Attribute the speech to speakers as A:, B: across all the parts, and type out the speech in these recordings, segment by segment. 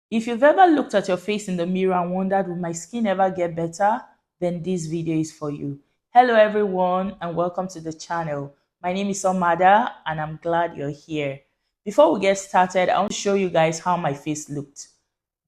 A: If you've ever looked at your face in the mirror and wondered, will my skin ever get better? Then this video is for you. Hello everyone and welcome to the channel. My name is Omada and I'm glad you're here. Before we get started, I want to show you guys how my face looked.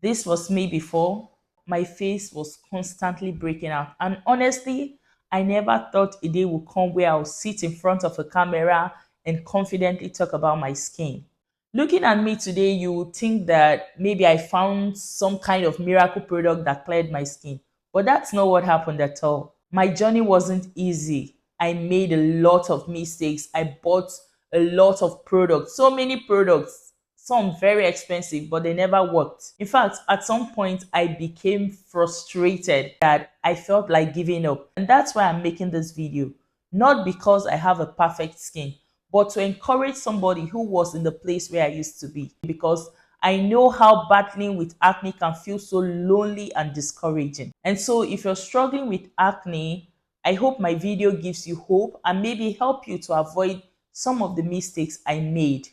A: This was me before. My face was constantly breaking out, and honestly, I never thought a day would come where I'll sit in front of a camera and confidently talk about my skin. Looking at me today, you would think that maybe I found some kind of miracle product that cleared my skin, but that's not what happened at all. My journey wasn't easy. I made a lot of mistakes. I bought a lot of products, so many products, some very expensive, but they never worked. In fact, at some point, I became frustrated that I felt like giving up. And that's why I'm making this video. Not because I have a perfect skin, but to encourage somebody who was in the place where I used to be. Because I know how battling with acne can feel so lonely and discouraging. And so if you're struggling with acne, I hope my video gives you hope and maybe help you to avoid some of the mistakes I made.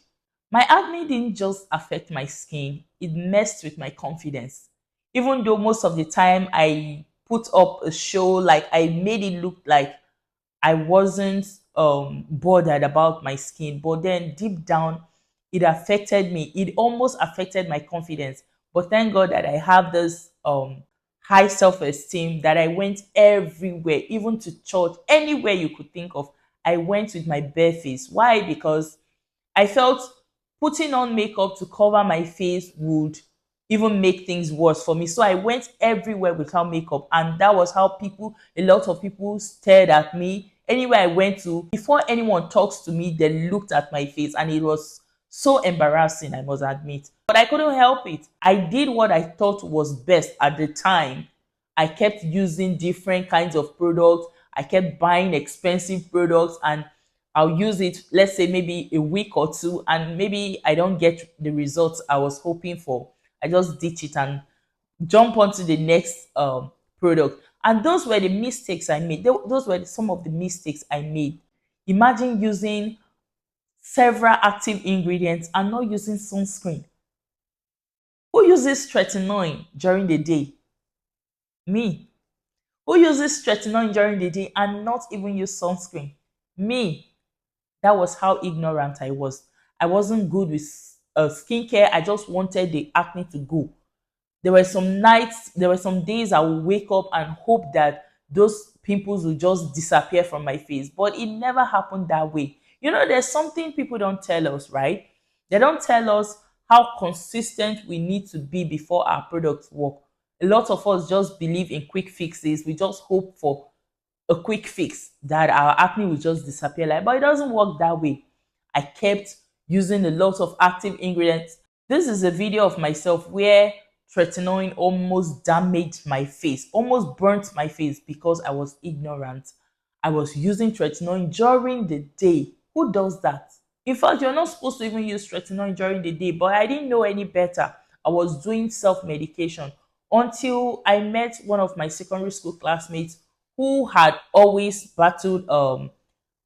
A: My acne didn't just affect my skin, it messed with my confidence. Even though most of the time I put up a show, like I made it look like I wasn't bothered about my skin, but then deep down, it affected me. It almost affected my confidence. But thank God that I have this high self-esteem that I went everywhere, even to church, anywhere you could think of. I went with my bare face. Why? Because I felt putting on makeup to cover my face would even make things worse for me. So I went everywhere without makeup, and that was how a lot of people stared at me. Anywhere I went to, before anyone talks to me, they looked at my face, and it was so embarrassing, I must admit. But I couldn't help it. I did what I thought was best at the time. I kept using different kinds of products. I kept buying expensive products, and I'll use it, let's say maybe a week or two, and maybe I don't get the results I was hoping for. I just ditch it and jump onto the next product. And those were the mistakes I made. Those were some of the mistakes I made. Imagine using several active ingredients and not using sunscreen. Who uses tretinoin during the day? Me. Who uses tretinoin during the day and not even use sunscreen? Me. That was how ignorant I was. I wasn't good with skincare. I just wanted the acne to go. There were some nights, there were some days I would wake up and hope that those pimples would just disappear from my face. But it never happened that way. You know, there's something people don't tell us, right? They don't tell us how consistent we need to be before our products work. A lot of us just believe in quick fixes. We just hope for a quick fix that our acne will just disappear, like, but it doesn't work that way. I kept using a lot of active ingredients. This is a video of myself where tretinoin almost damaged my face, almost burnt my face because I was ignorant. I was using tretinoin during the day. Who does that? In fact, you're not supposed to even use tretinoin during the day, but I didn't know any better. I was doing self-medication until I met one of my secondary school classmates who had always battled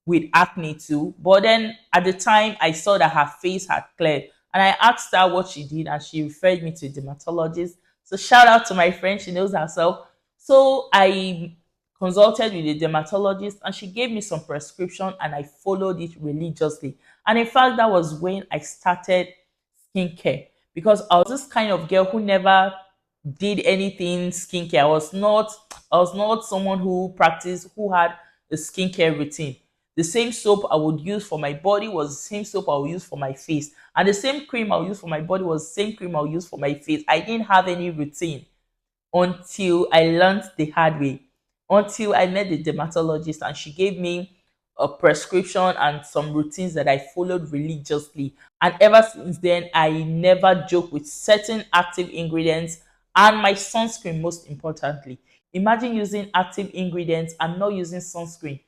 A: with acne too. But then at the time, I saw that her face had cleared, and I asked her what she did, and she referred me to a dermatologist. So shout out to my friend, she knows herself. So I consulted with a dermatologist, and she gave me some prescription, and I followed it religiously. And in fact, that was when I started skincare, because I was this kind of girl who never did anything skincare. I was not someone who practiced, who had a skincare routine. The same soap I would use for my body was the same soap I would use for my face. And the same cream I would use for my body was the same cream I would use for my face. I didn't have any routine until I learned the hard way, until I met the dermatologist and she gave me a prescription and some routines that I followed religiously. And ever since then, I never joke with certain active ingredients and my sunscreen, most importantly. Imagine using active ingredients and not using sunscreen.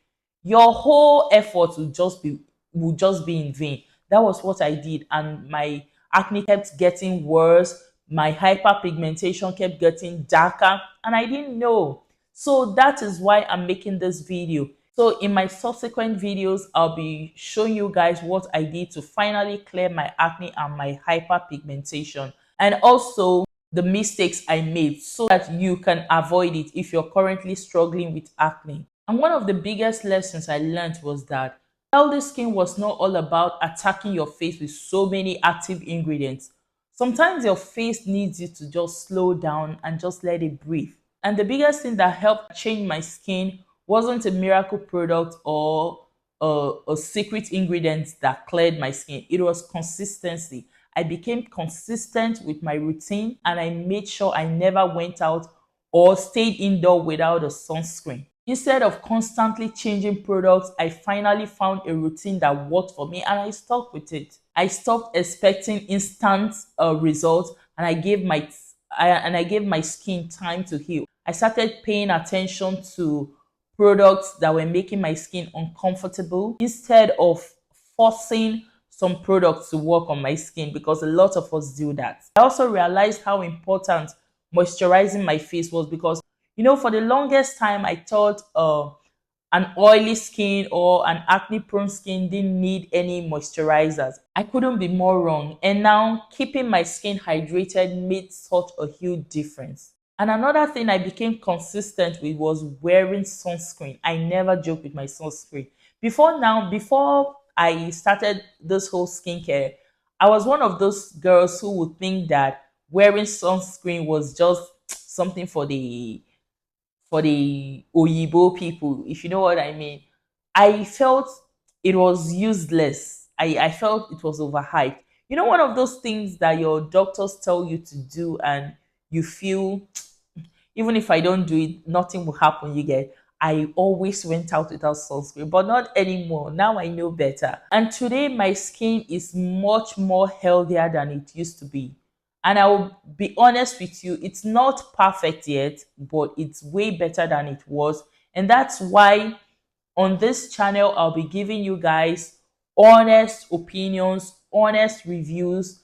A: Your whole effort will just be in vain. That was what I did, and my acne kept getting worse. My hyperpigmentation kept getting darker, and I didn't know. So that is why I'm making this video. So in my subsequent videos, I'll be showing you guys what I did to finally clear my acne and my hyperpigmentation. And also, the mistakes I made so that you can avoid it if you're currently struggling with acne. And one of the biggest lessons I learned was that healthy skin was not all about attacking your face with so many active ingredients. Sometimes your face needs you to just slow down and just let it breathe. And the biggest thing that helped change my skin wasn't a miracle product or a secret ingredient that cleared my skin. It was consistency. I became consistent with my routine and I made sure I never went out or stayed indoor without a sunscreen. Instead of constantly changing products, I finally found a routine that worked for me and I stuck with it. I stopped expecting instant results and I gave my skin time to heal. I started paying attention to products that were making my skin uncomfortable instead of forcing some products to work on my skin, because a lot of us do that. I also realized how important moisturizing my face was, because for the longest time I thought an oily skin or an acne prone skin didn't need any moisturizers. I couldn't be more wrong. And now keeping my skin hydrated made such a huge difference. And another thing I became consistent with was wearing sunscreen. I never joke with my sunscreen. Before I started this whole skincare, I was one of those girls who would think that wearing sunscreen was just something for the Oyibo people, if you know what I mean. I felt it was useless. I felt it was overhyped. One of those things that your doctors tell you to do and you feel, even if I don't do it, nothing will happen. You get. I always went out without sunscreen, but not anymore. Now I know better. And today my skin is much more healthier than it used to be. And I will be honest with you, it's not perfect yet, but it's way better than it was. And that's why on this channel, I'll be giving you guys honest opinions, honest reviews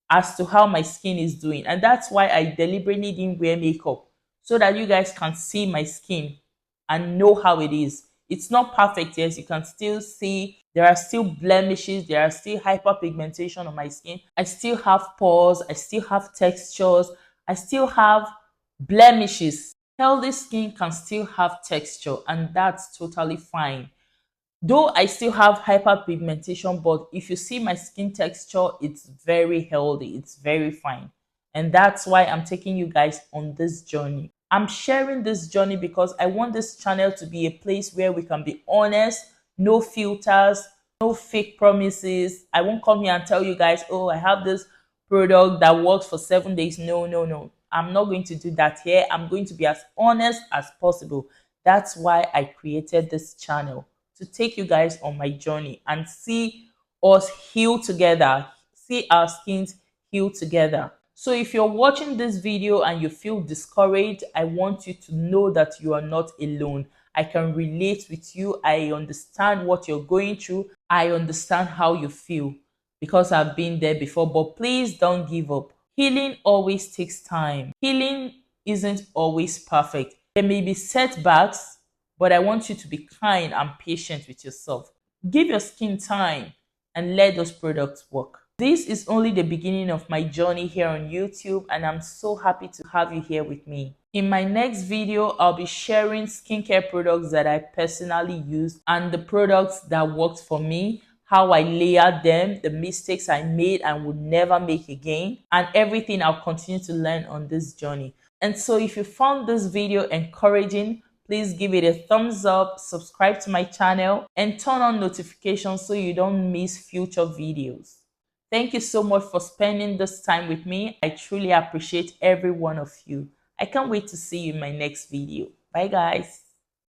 A: as to how my skin is doing. And that's why I deliberately didn't wear makeup, so that you guys can see my skin and know how it is. It's not perfect, yes. You can still see there are still blemishes, there are still hyperpigmentation on my skin. I still have pores, I still have textures, I still have blemishes. Healthy skin can still have texture, and that's totally fine. Though I still have hyperpigmentation, but if you see my skin texture, it's very healthy, it's very fine. And that's why I'm taking you guys on this journey. I'm sharing this journey because I want this channel to be a place where we can be honest, no filters, no fake promises. I won't come here and tell you guys, oh, I have this product that works for 7 days. No, no, no. I'm not going to do that here. I'm going to be as honest as possible. That's why I created this channel, to take you guys on my journey and see us heal together, see our skins heal together. So if you're watching this video and you feel discouraged, I want you to know that you are not alone. I can relate with you. I understand what you're going through. I understand how you feel because I've been there before. But please don't give up. Healing always takes time. Healing isn't always perfect. There may be setbacks, but I want you to be kind and patient with yourself. Give your skin time and let those products work. This is only the beginning of my journey here on YouTube, and I'm so happy to have you here with me. In my next video, I'll be sharing skincare products that I personally use and the products that worked for me, how I layered them, the mistakes I made and would never make again, and everything I'll continue to learn on this journey. And so if you found this video encouraging, please give it a thumbs up, subscribe to my channel, and turn on notifications so you don't miss future videos. Thank you so much for spending this time with me. I truly appreciate every one of you. I can't wait to see you in my next video. Bye, guys.